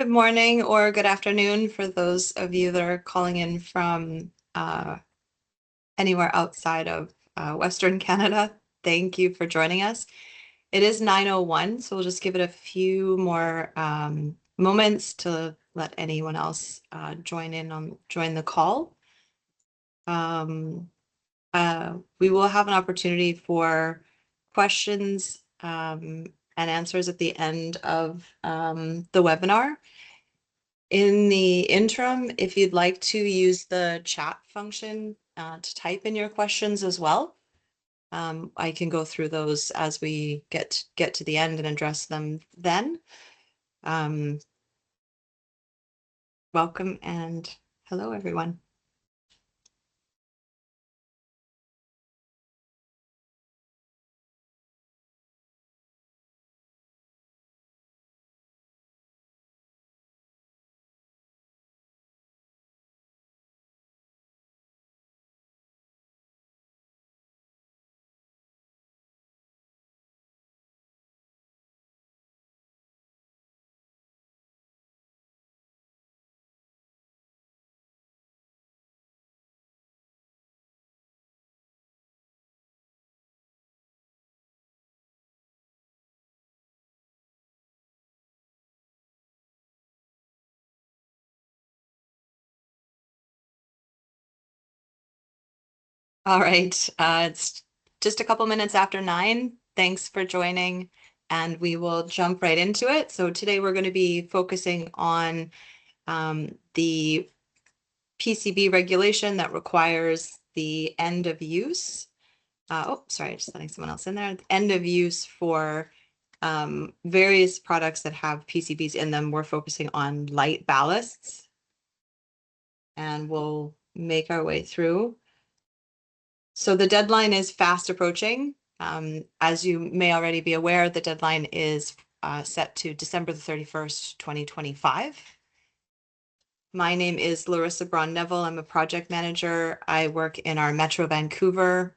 Good morning or good afternoon for those of you that are calling in from anywhere outside of Western Canada. Thank you for joining us. It is 9:01, so we'll just give it a few more moments to let anyone else join the call. We will have an opportunity for questions and answers at the end of the webinar. In the interim, if you'd like to use the chat function to type in your questions as well, I can go through those as we get to the end and address them then. Welcome and hello, everyone. All right, it's just a couple minutes after 9. Thanks for joining, and we will jump right into it. So today we're going to be focusing on the PCB regulation that requires the end of use. Sorry, just letting someone else in there. End of use for various products that have PCBs in them. We're focusing on light ballasts, and we'll make our way through. So the deadline is fast approaching. As you may already be aware, the deadline is set to December the 31st, 2025. My name is Larissa Braun-Neville. I'm a project manager. I work in our Metro Vancouver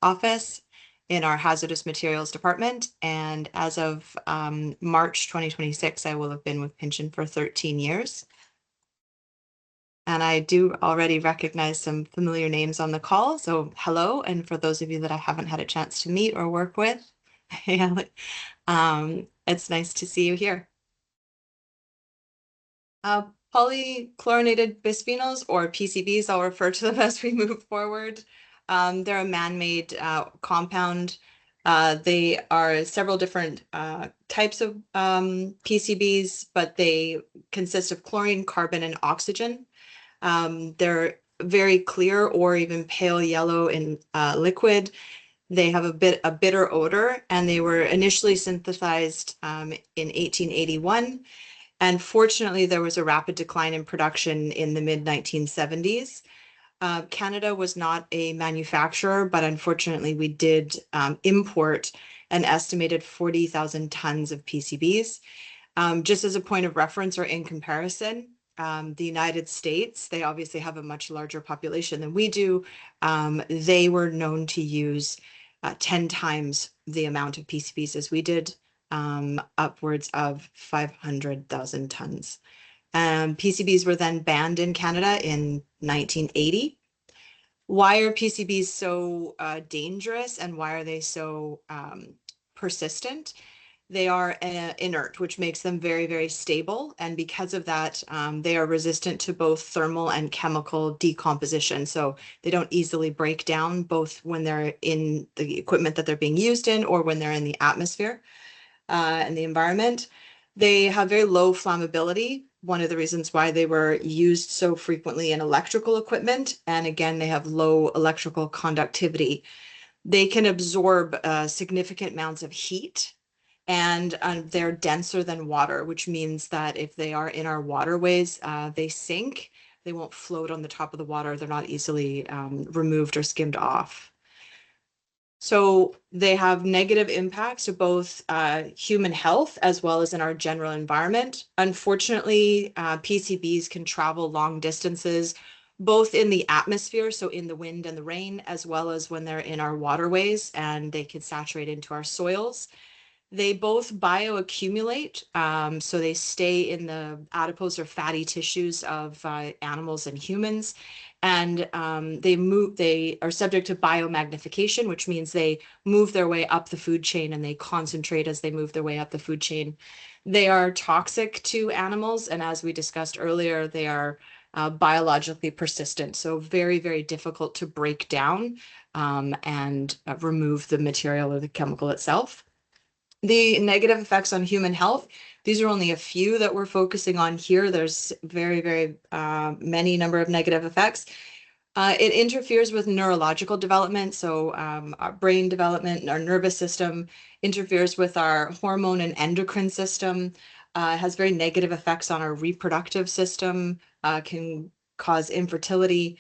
office in our hazardous materials department. And as of March 2026, I will have been with Pynchon for 13 years. And I do already recognize some familiar names on the call. So hello. And for those of you that I haven't had a chance to meet or work with, it's nice to see you here. Polychlorinated biphenyls, or PCBs, I'll refer to them as we move forward. They're a man-made compound. They are several different types of PCBs, but they consist of chlorine, carbon, and oxygen. They're very clear or even pale yellow in liquid. They have a bitter odor, and they were initially synthesized in 1881. And fortunately, there was a rapid decline in production in the mid-1970s. Canada was not a manufacturer, but unfortunately, we did import an estimated 40,000 tons of PCBs. Just as a point of reference or in comparison, the United States, they obviously have a much larger population than we do. They were known to use 10 times the amount of PCBs as we did. Upwards of 500,000 tons. PCBs were then banned in Canada in 1980. Why are PCBs so dangerous, and why are they so persistent? They are inert, which makes them very, very stable. And because of that, they are resistant to both thermal and chemical decomposition. So they don't easily break down, both when they're in the equipment that they're being used in or when they're in the atmosphere and the environment. They have very low flammability, one of the reasons why they were used so frequently in electrical equipment. And again, they have low electrical conductivity. They can absorb significant amounts of heat, and they're denser than water, which means that if they are in our waterways, they sink. They won't float on the top of the water. They're not easily removed or skimmed off. So they have negative impacts to both human health as well as in our general environment. Unfortunately, PCBs can travel long distances, both in the atmosphere, so in the wind and the rain, as well as when they're in our waterways, and they can saturate into our soils. They both bioaccumulate, so they stay in the adipose or fatty tissues of animals and humans, and they are subject to biomagnification, which means they move their way up the food chain and they concentrate as they move their way up the food chain. They are toxic to animals, and as we discussed earlier, they are biologically persistent, so very, very difficult to break down and remove the material or the chemical itself. The negative effects on human health, these are only a few that we're focusing on here. There's very, very many number of negative effects. It interferes with neurological development, so our brain development, our nervous system, interferes with our hormone and endocrine system, has very negative effects on our reproductive system, can cause infertility,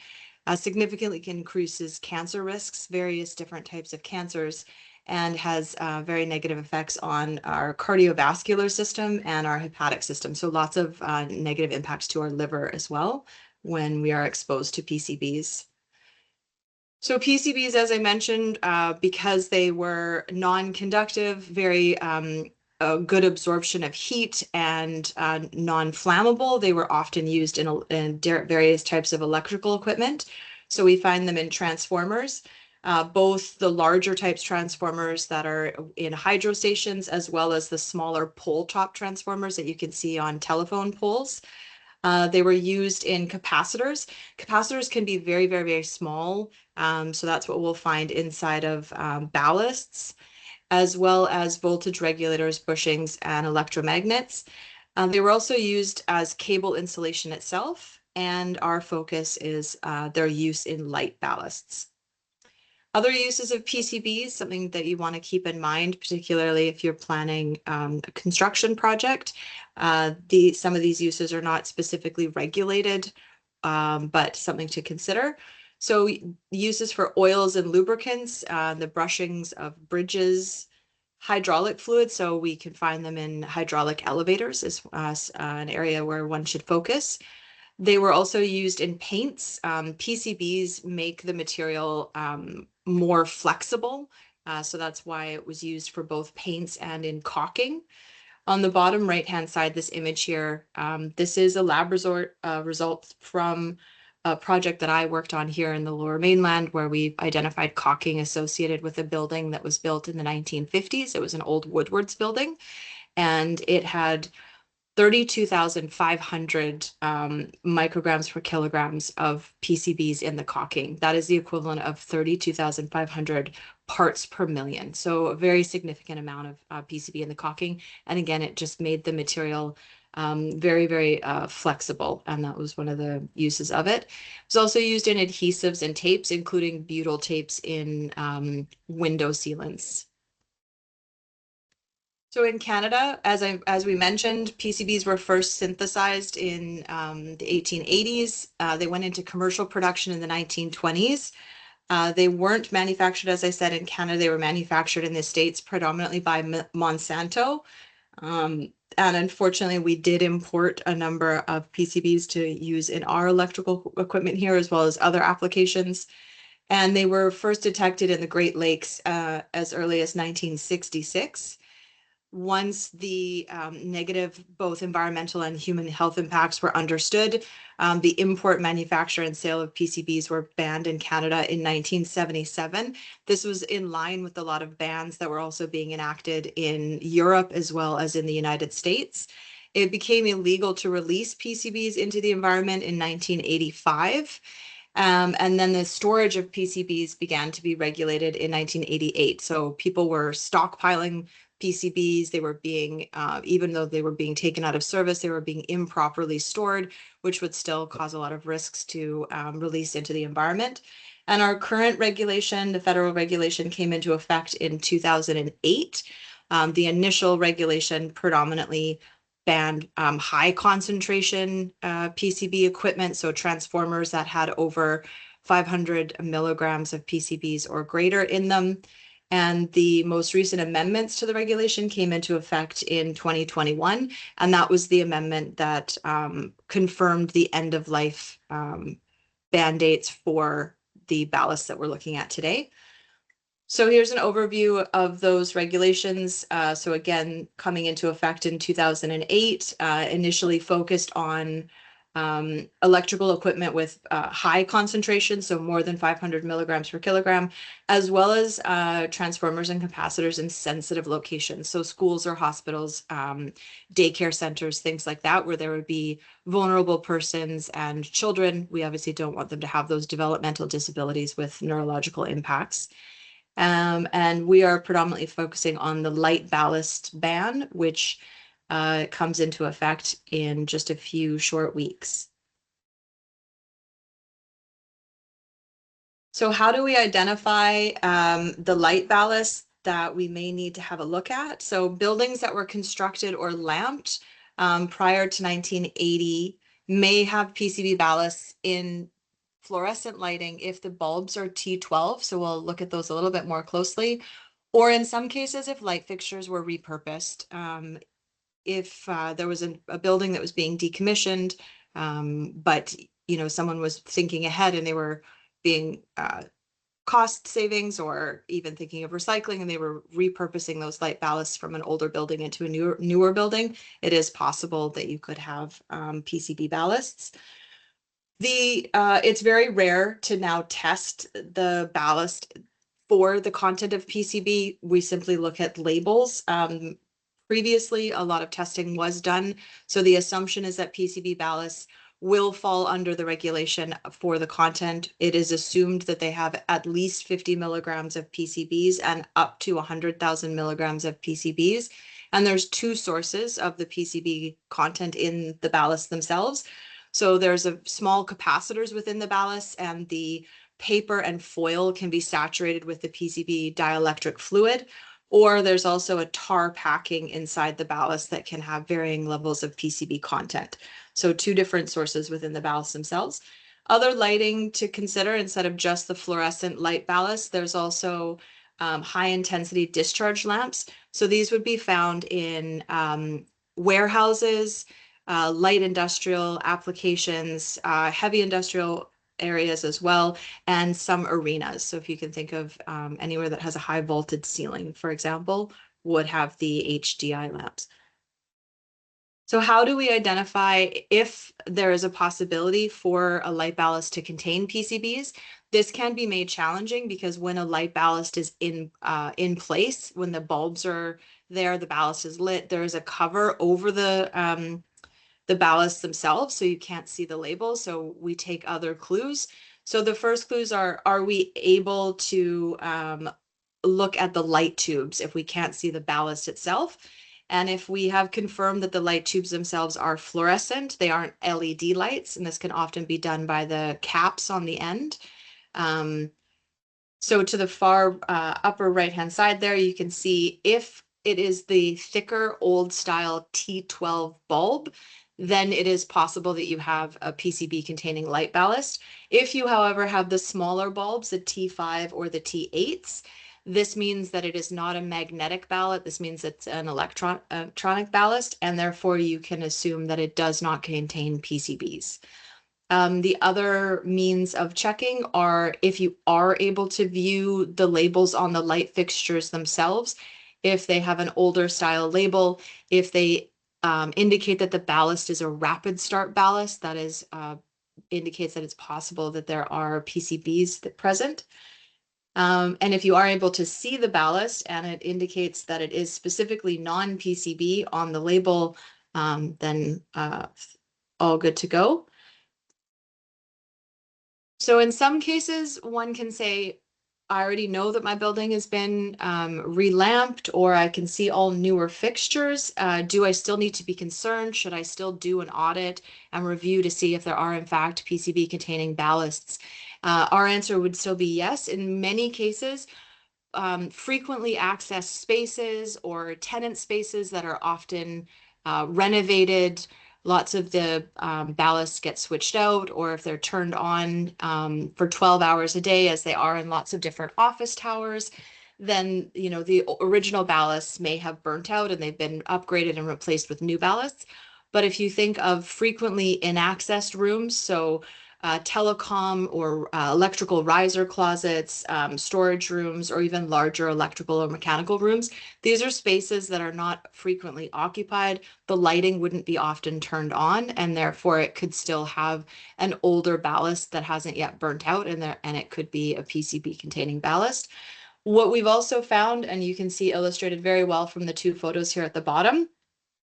significantly increases cancer risks, various different types of cancers, and has very negative effects on our cardiovascular system and our hepatic system. So lots of negative impacts to our liver as well when we are exposed to PCBs. So PCBs, as I mentioned, because they were non-conductive, very good absorption of heat and non-flammable, they were often used in various types of electrical equipment. So we find them in transformers, both the larger types transformers that are in hydro stations, as well as the smaller pole top transformers that you can see on telephone poles. They were used in capacitors. Capacitors can be very, very, very small. So that's what we'll find inside of ballasts, as well as voltage regulators, bushings, and electromagnets. They were also used as cable insulation itself, and our focus is their use in light ballasts. Other uses of PCBs, something that you want to keep in mind, particularly if you're planning a construction project. Some of these uses are not specifically regulated, but something to consider. So uses for oils and lubricants, the brushings of bridges, hydraulic fluids, so we can find them in hydraulic elevators is an area where one should focus. They were also used in paints. PCBs make the material more flexible, so that's why it was used for both paints and in caulking. On the bottom right-hand side, this image here, this is a lab result from a project that I worked on here in the Lower Mainland, where we identified caulking associated with a building that was built in the 1950s. It was an old Woodward's building, and it had 32,500 micrograms per kilograms of PCBs in the caulking. That is the equivalent of 32,500 parts per million. So a very significant amount of PCB in the caulking. And again, it just made the material very, very flexible. And that was one of the uses of it. It was also used in adhesives and tapes, including butyl tapes in window sealants. So in Canada, as we mentioned, PCBs were first synthesized in the 1880s. They went into commercial production in the 1920s. They weren't manufactured, as I said, in Canada. They were manufactured in the States predominantly by Monsanto. And unfortunately, we did import a number of PCBs to use in our electrical equipment here, as well as other applications. And they were first detected in the Great Lakes as early as 1966. Once the negative, both environmental and human health impacts were understood, the import, manufacture, and sale of PCBs were banned in Canada in 1977. This was in line with a lot of bans that were also being enacted in Europe as well as in the United States. It became illegal to release PCBs into the environment in 1985. And then the storage of PCBs began to be regulated in 1988. So people were stockpiling PCBs. They were being, even though they were being taken out of service, they were being improperly stored, which would still cause a lot of risks to release into the environment. And our current regulation, the federal regulation, came into effect in 2008. The initial regulation predominantly banned high concentration PCB equipment, so transformers that had over 500 milligrams of PCBs or greater in them. And the most recent amendments to the regulation came into effect in 2021. And that was the amendment that confirmed the end of life ban dates for the ballasts that we're looking at today. So here's an overview of those regulations. So again, coming into effect in 2008, initially focused on electrical equipment with high concentration, so more than 500 milligrams per kilogram, as well as transformers and capacitors in sensitive locations. So schools or hospitals, daycare centers, things like that, where there would be vulnerable persons and children. We obviously don't want them to have those developmental disabilities with neurological impacts. And we are predominantly focusing on the light ballast ban, which comes into effect in just a few short weeks. So how do we identify the light ballast that we may need to have a look at? So buildings that were constructed or lamped prior to 1980 may have PCB ballasts in fluorescent lighting if the bulbs are T12. So we'll look at those a little bit more closely. Or in some cases, if light fixtures were repurposed, if there was a building that was being decommissioned, but someone was thinking ahead and they were being cost savings or even thinking of recycling and they were repurposing those light ballasts from an older building into a newer building, it is possible that you could have PCB ballasts. It's very rare to now test the ballast for the content of PCB. We simply look at labels. Previously, a lot of testing was done. So the assumption is that PCB ballasts will fall under the regulation for the content. It is assumed that they have at least 50 milligrams of PCBs and up to 100,000 milligrams of PCBs. And there's two sources of the PCB content in the ballasts themselves. So there's a small capacitors within the ballasts, and the paper and foil can be saturated with the PCB dielectric fluid. Or there's also a tar packing inside the ballast that can have varying levels of PCB content. So two different sources within the ballast themselves. Other lighting to consider instead of just the fluorescent light ballast, there's also high intensity discharge lamps. So these would be found in warehouses, light industrial applications, heavy industrial areas as well, and some arenas. So if you can think of anywhere that has a high voltage ceiling, for example, would have the HDI lamps. So how do we identify if there is a possibility for a light ballast to contain PCBs? This can be made challenging because when a light ballast is in place, when the bulbs are there, the ballast is lit, there is a cover over the ballasts themselves, so you can't see the label. So we take other clues. So the first clues are we able to look at the light tubes if we can't see the ballast itself? And if we have confirmed that the light tubes themselves are fluorescent, they aren't LED lights, and this can often be done by the caps on the end. So to the far upper right-hand side there, you can see if it is the thicker old style T12 bulb, then it is possible that you have a PCB containing light ballast. If you, however, have the smaller bulbs, the T5 or the T8s, this means that it is not a magnetic ballast. This means it's an electronic ballast, and therefore you can assume that it does not contain PCBs. The other means of checking are if you are able to view the labels on the light fixtures themselves, if they have an older style label, if they indicate that the ballast is a rapid start ballast, that is indicates that it's possible that there are PCBs present. And if you are able to see the ballast and it indicates that it is specifically non-PCB on the label, then all good to go. So in some cases, one can say, I already know that my building has been relamped, or I can see all newer fixtures. Do I still need to be concerned? Should I still do an audit and review to see if there are in fact PCB containing ballasts? Our answer would still be yes. In many cases, frequently accessed spaces or tenant spaces that are often renovated, lots of the ballasts get switched out, or if they're turned on for 12 hours a day, as they are in lots of different office towers, then the original ballasts may have burnt out and they've been upgraded and replaced with new ballasts. But if you think of frequently inaccessed rooms, so telecom or electrical riser closets, storage rooms, or even larger electrical or mechanical rooms. These are spaces that are not frequently occupied. The lighting wouldn't be often turned on, and therefore it could still have an older ballast that hasn't yet burnt out, and it could be a PCB containing ballast. What we've also found, and you can see illustrated very well from the two photos here at the bottom,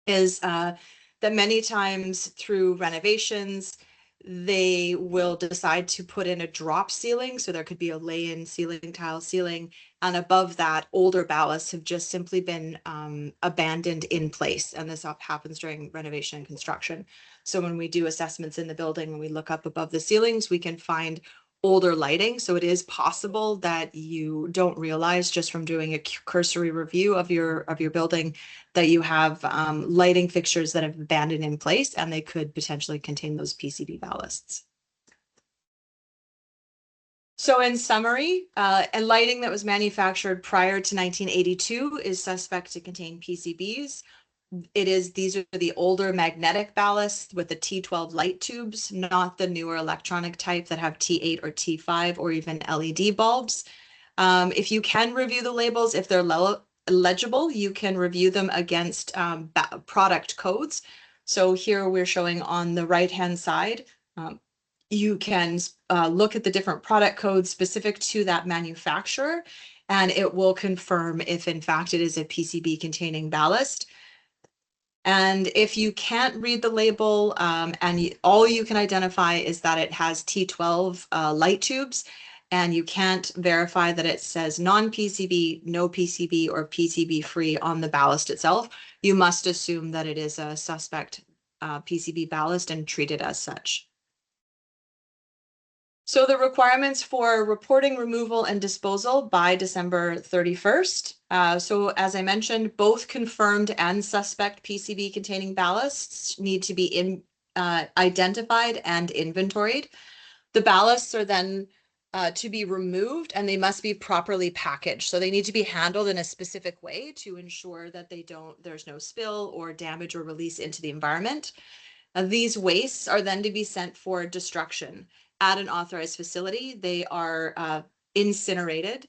is that many times through renovations, they will decide to put in a drop ceiling. So there could be a lay-in ceiling, tile ceiling, and above that, older ballasts have just simply been abandoned in place. And this happens during renovation and construction. So when we do assessments in the building, when we look up above the ceilings, we can find older lighting. So it is possible that you don't realize just from doing a cursory review of your building that you have lighting fixtures that have abandoned in place, and they could potentially contain those PCB ballasts. So in summary, a lighting that was manufactured prior to 1982 is suspect to contain PCBs. These are the older magnetic ballasts with the T12 light tubes, not the newer electronic type that have T8 or T5 or even LED bulbs. If you can review the labels, if they're legible, you can review them against product codes. So here we're showing on the right-hand side, you can look at the different product codes specific to that manufacturer, and it will confirm if in fact it is a PCB containing ballast. And if you can't read the label and all you can identify is that it has T12 light tubes, and you can't verify that it says non-PCB, no PCB, or PCB free on the ballast itself, you must assume that it is a suspect PCB ballast and treat it as such. So the requirements for reporting, removal, and disposal by December 31st. So as I mentioned, both confirmed and suspect PCB containing ballasts need to be identified and inventoried. The ballasts are then to be removed, and they must be properly packaged. So they need to be handled in a specific way to ensure that there's no spill or damage or release into the environment. These wastes are then to be sent for destruction at an authorized facility. They are incinerated.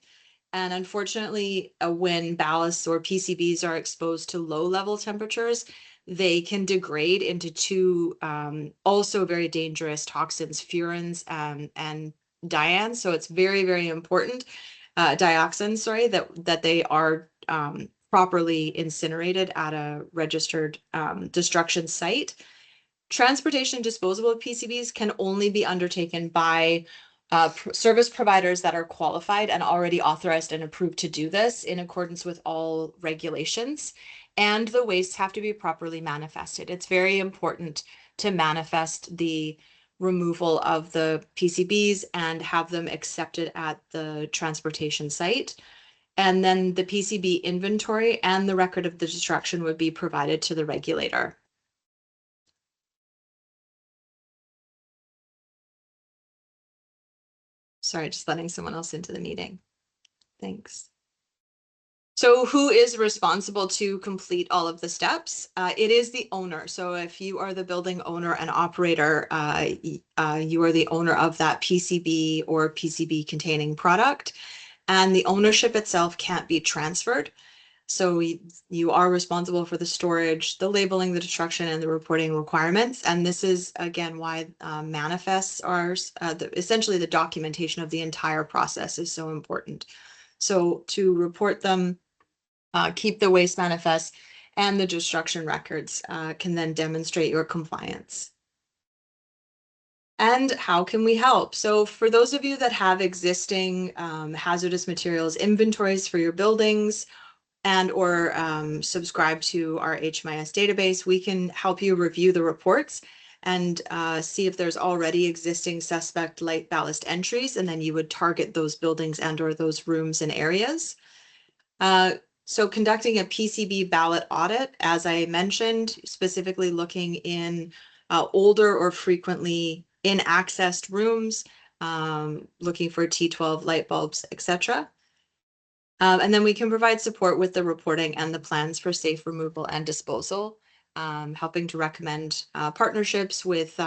And unfortunately, when ballasts or PCBs are exposed to low level temperatures, they can degrade into two also very dangerous toxins, furans and dians. So it's very, very important, dioxins, sorry, that they are properly incinerated at a registered destruction site. Transportation disposal of PCBs can only be undertaken by service providers that are qualified and already authorized and approved to do this in accordance with all regulations. And the wastes have to be properly manifested. It's very important to manifest the removal of the PCBs and have them accepted at the transportation site. And then the PCB inventory and the record of the destruction would be provided to the regulator. Sorry, just letting someone else into the meeting. Thanks. So who is responsible to complete all of the steps? It is the owner. So if you are the building owner and operator, you are the owner of that PCB or PCB containing product, and the ownership itself can't be transferred. So you are responsible for the storage, the labeling, the destruction, and the reporting requirements. And this is, again, why manifests are essentially the documentation of the entire process is so important. So to report them, keep the waste manifests, and the destruction records can then demonstrate your compliance. And how can we help? So for those of you that have existing hazardous materials inventories for your buildings, and or subscribe to our HMIS database, we can help you review the reports and see if there's already existing suspect light ballast entries, and then you would target those buildings and or those rooms and areas. So conducting a PCB ballot audit, as I mentioned, specifically looking in older or frequently inaccessed rooms, looking for T12 light bulbs, etc. And then we can provide support with the reporting and the plans for safe removal and disposal. helping to recommend partnerships with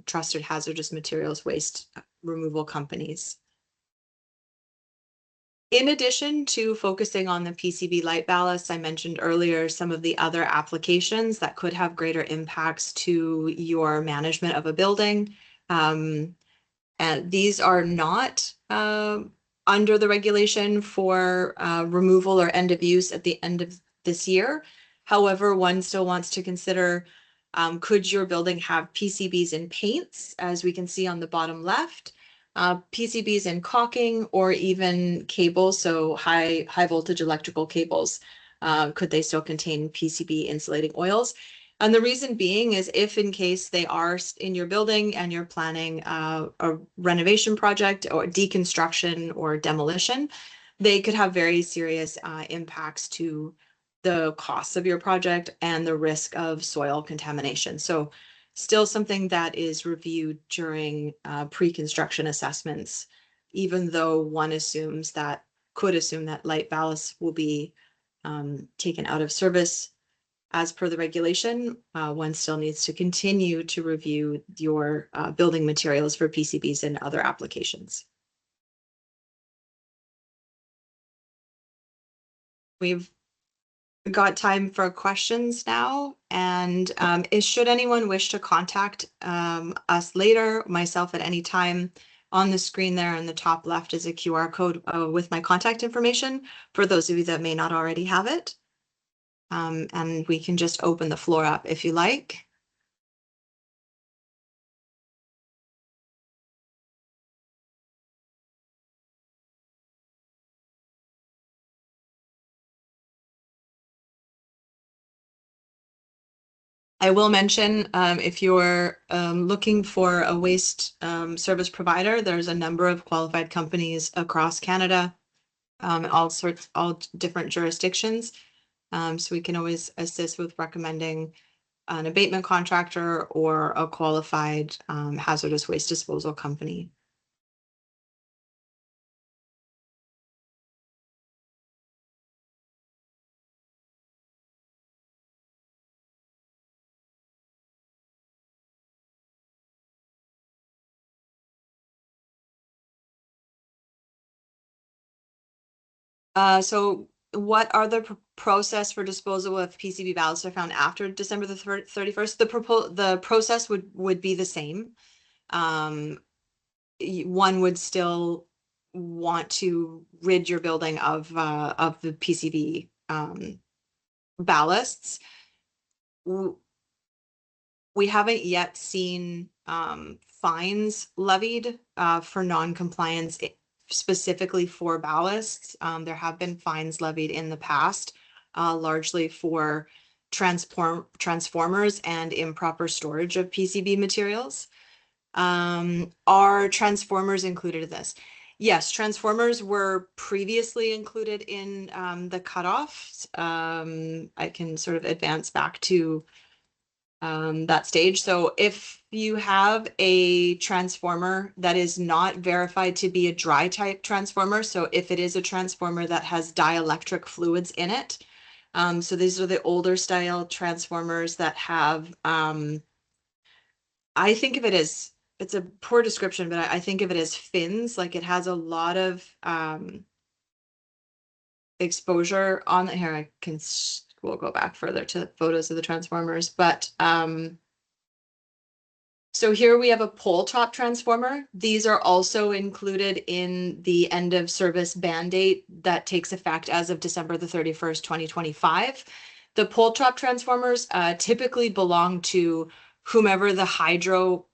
trusted hazardous materials waste removal companies. In addition to focusing on the PCB light ballasts, I mentioned earlier some of the other applications that could have greater impacts to your management of a building. And these are not under the regulation for removal or end of use at the end of this year. However, one still wants to consider, could your building have PCBs in paints, as we can see on the bottom left, PCBs in caulking, or even cables, so high voltage electrical cables. Could they still contain PCB insulating oils? And the reason being is if in case they are in your building and you're planning a renovation project or deconstruction or demolition, they could have very serious impacts to the costs of your project and the risk of soil contamination. So still something that is reviewed during pre-construction assessments, even though one could assume that light ballasts will be taken out of service as per the regulation. One still needs to continue to review your building materials for PCBs and other applications. We've got time for questions now, and should anyone wish to contact us later, myself at any time, on the screen there in the top left is a QR code with my contact information for those of you that may not already have it. And we can just open the floor up if you like. I will mention, if you're looking for a waste service provider, there's a number of qualified companies across Canada, all different jurisdictions. So we can always assist with recommending an abatement contractor or a qualified hazardous waste disposal company. So what are the process for disposal of PCB ballasts are found after December the 31st? The process would be the same. One would still want to rid your building of the PCB ballasts. We haven't yet seen fines levied for non-compliance specifically for ballasts. There have been fines levied in the past, largely for transformers and improper storage of PCB materials. Are transformers included in this? Yes, transformers were previously included in the cutoffs. I can sort of advance back to that stage. So if you have a transformer that is not verified to be a dry type transformer, so if it is a transformer that has dielectric fluids in it, so these are the older style transformers that have, I think of it as, it's a poor description, but I think of it as fins, like it has a lot of exposure on here. We'll go back further to photos of the transformers, but so here we have a pole top transformer. These are also included in the end of service ban date that takes effect as of December the 31st, 2025. The pole top transformers typically belong to whomever the hydro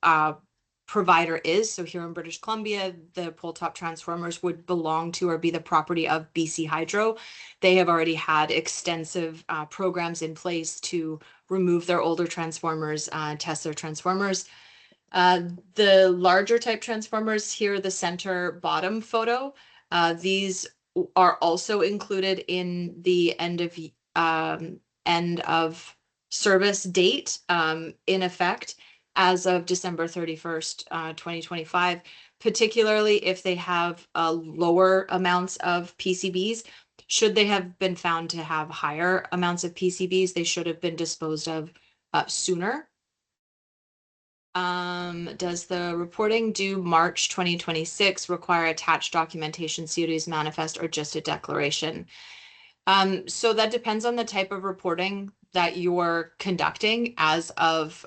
provider is. So here in British Columbia, the pole top transformers would belong to or be the property of BC Hydro. They have already had extensive programs in place to remove their older transformers, test their transformers. The larger type transformers here, the center bottom photo, these are also included in the end of service date in effect as of December 31st, 2025, particularly if they have lower amounts of PCBs. Should they have been found to have higher amounts of PCBs, they should have been disposed of sooner. Does the reporting due March 2026 require attached documentation, CODs manifest, or just a declaration? So that depends on the type of reporting that you're conducting as of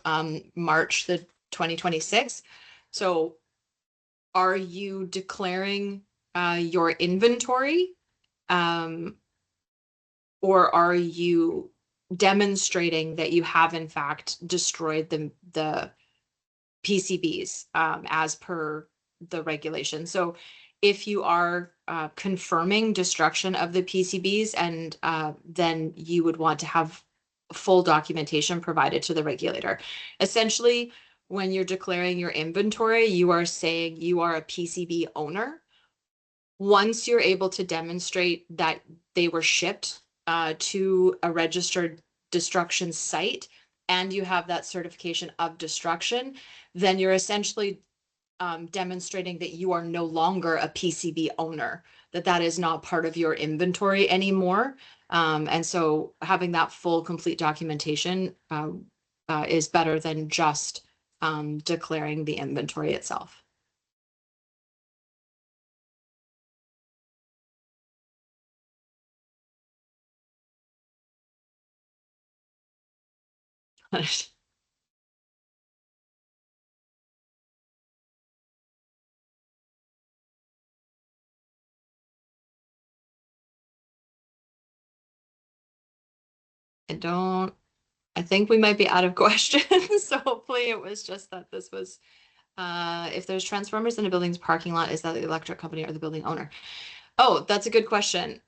March the 2026. So are you declaring your inventory, or are you demonstrating that you have in fact destroyed the PCBs as per the regulation? So if you are confirming destruction of the PCBs, and then you would want to have full documentation provided to the regulator. Essentially, when you're declaring your inventory, you are saying you are a PCB owner. Once you're able to demonstrate that they were shipped to a registered destruction site, and you have that certification of destruction, then you're essentially demonstrating that you are no longer a PCB owner, that is not part of your inventory anymore. And so having that full, complete documentation is better than just declaring the inventory itself. I think we might be out of questions. So hopefully it was just that this was, if there's transformers in a building's parking lot, is that the electric company or the building owner? Oh, that's a good question.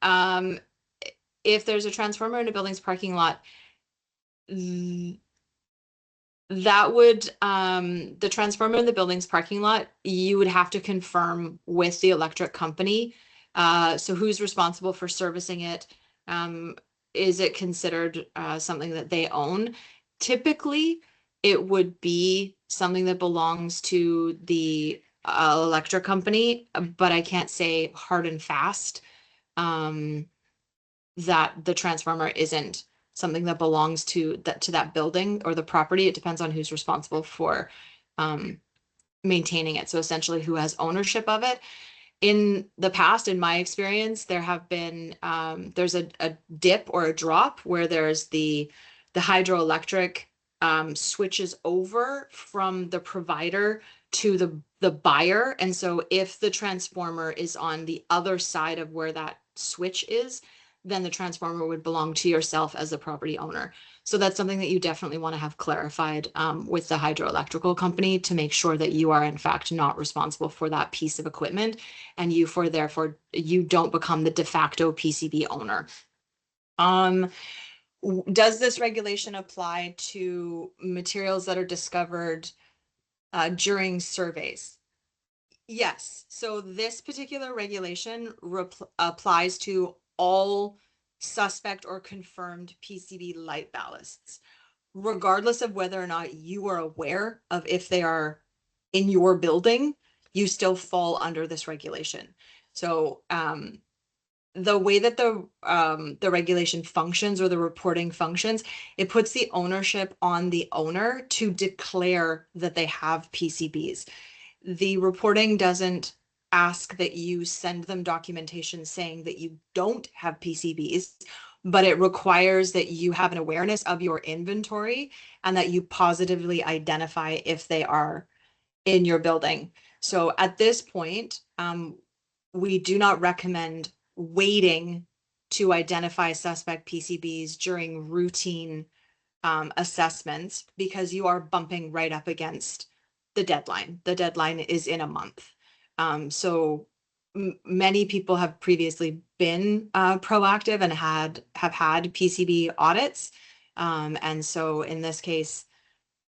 If there's a transformer in a building's parking lot, that would, the transformer in the building's parking lot, you would have to confirm with the electric company. So who's responsible for servicing it? Is it considered something that they own? Typically, it would be something that belongs to the electric company, but I can't say hard and fast that the transformer isn't something that belongs to that building or the property. It depends on who's responsible for maintaining it. So essentially, who has ownership of it. In the past, in my experience, there have been there's a dip or a drop where there's the hydroelectric switches over from the provider to the buyer. And so if the transformer is on the other side of where that switch is, then the transformer would belong to yourself as the property owner. So that's something that you definitely want to have clarified with the hydroelectrical company to make sure that you are in fact not responsible for that piece of equipment, and therefore you don't become the de facto PCB owner. Does this regulation apply to materials that are discovered during surveys? Yes. So this particular regulation applies to all suspect or confirmed PCB light ballasts, regardless of whether or not you are aware of if they are in your building. You still fall under this regulation. So the way that the regulation functions, or the reporting functions, it puts the ownership on the owner to declare that they have PCBs. The reporting doesn't ask that you send them documentation saying that you don't have PCBs, but it requires that you have an awareness of your inventory and that you positively identify if they are in your building. So at this point, we do not recommend waiting to identify suspect PCBs during routine assessments, because you are bumping right up against the deadline. The deadline is in a month. So many people have previously been proactive and have had PCB audits. And so in this case,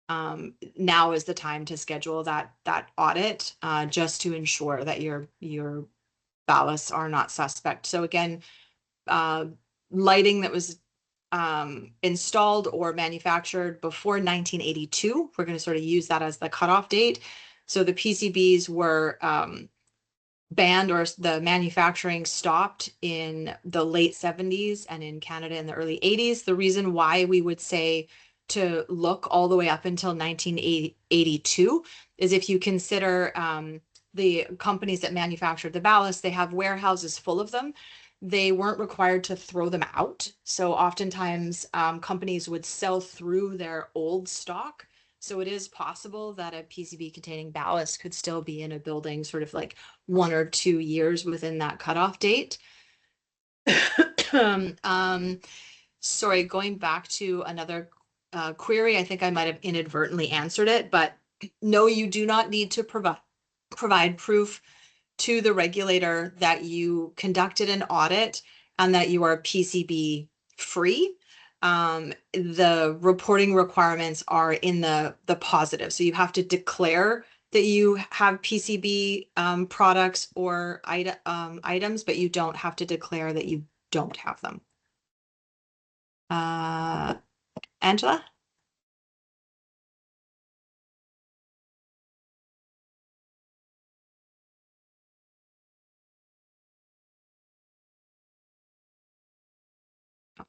now is the time to schedule that audit, just to ensure that your ballasts are not suspect. So again, lighting that was installed or manufactured before 1982, we're going to sort of use that as the cutoff date. So the PCBs were banned, or the manufacturing stopped in the late 70s, and in Canada in the early 80s. The reason why we would say to look all the way up until 1982 is if you consider the companies that manufactured the ballast, they have warehouses full of them. They weren't required to throw them out. So oftentimes companies would sell through their old stock. So it is possible that a PCB containing ballast could still be in a building sort of like 1 or 2 years within that cutoff date. um, Sorry, going back to another query, I think I might have inadvertently answered it, but no, you do not need to provide proof to the regulator that you conducted an audit and that you are PCB free. The reporting requirements are in the positive. So you have to declare that you have PCB products or items, but you don't have to declare that you don't have them. Angela?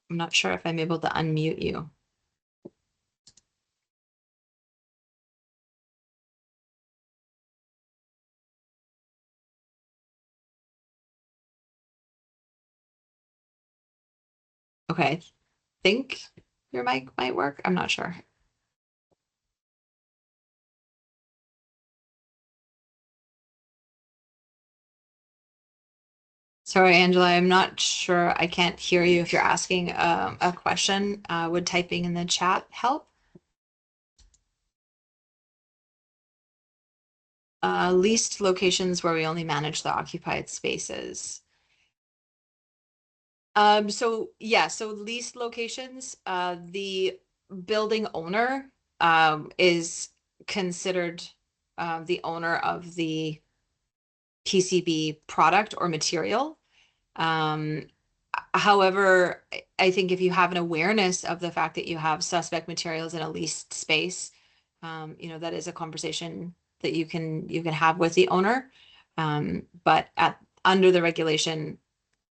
I'm not sure if I'm able to unmute you. Okay, I think your mic might work. I'm not sure. Sorry, Angela, I'm not sure. I can't hear you if you're asking a question. Would typing in the chat help? Leased locations where we only manage the occupied spaces. So yeah, so leased locations, the building owner is considered the owner of the PCB product or material. Um, However, I think if you have an awareness of the fact that you have suspect materials in a leased space, that is a conversation that you can have with the owner. But under the regulation,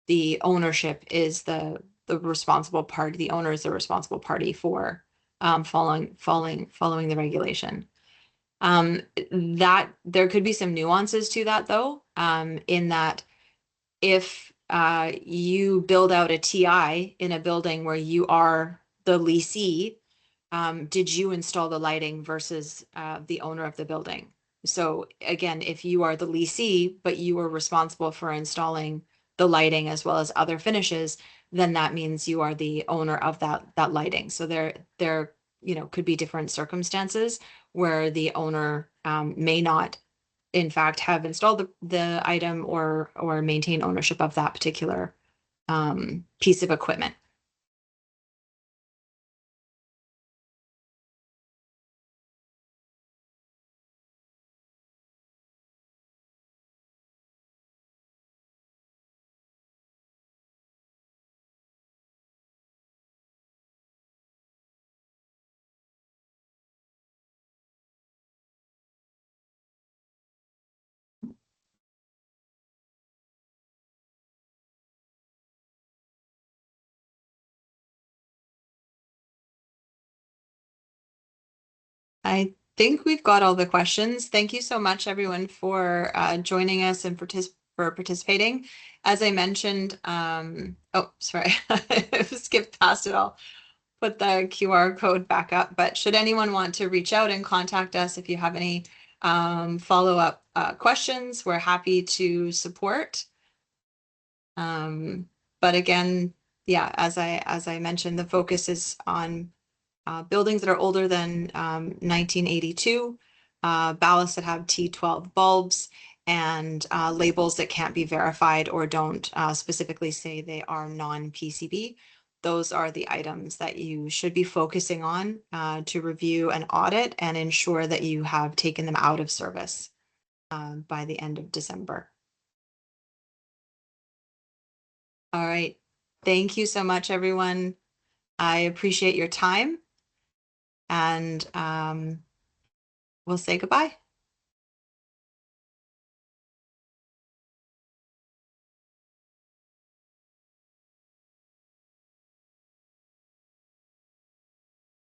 the ownership is the responsible party. The owner is the responsible party for following the regulation. That there could be some nuances to that though, in that if you build out a TI in a building where you are the leasee, did you install the lighting versus the owner of the building? So again, if you are the leasee, but you are responsible for installing the lighting as well as other finishes, then that means you are the owner of that lighting. So there could be different circumstances where the owner may not in fact have installed the item or maintain ownership of that particular piece of equipment. I think we've got all the questions. Thank you so much, everyone, for joining us and for participating. As I mentioned, oh, sorry, I skipped past it all. Put the QR code back up. But should anyone want to reach out and contact us if you have any follow-up questions, we're happy to support. But again, yeah, as I mentioned, the focus is on buildings that are older than 1982, ballasts that have T12 bulbs, and labels that can't be verified or don't specifically say they are non-PCB. Those are the items that you should be focusing on to review and audit and ensure that you have taken them out of service by the end of December. All right. Thank you so much, everyone. I appreciate your time, and we'll say goodbye.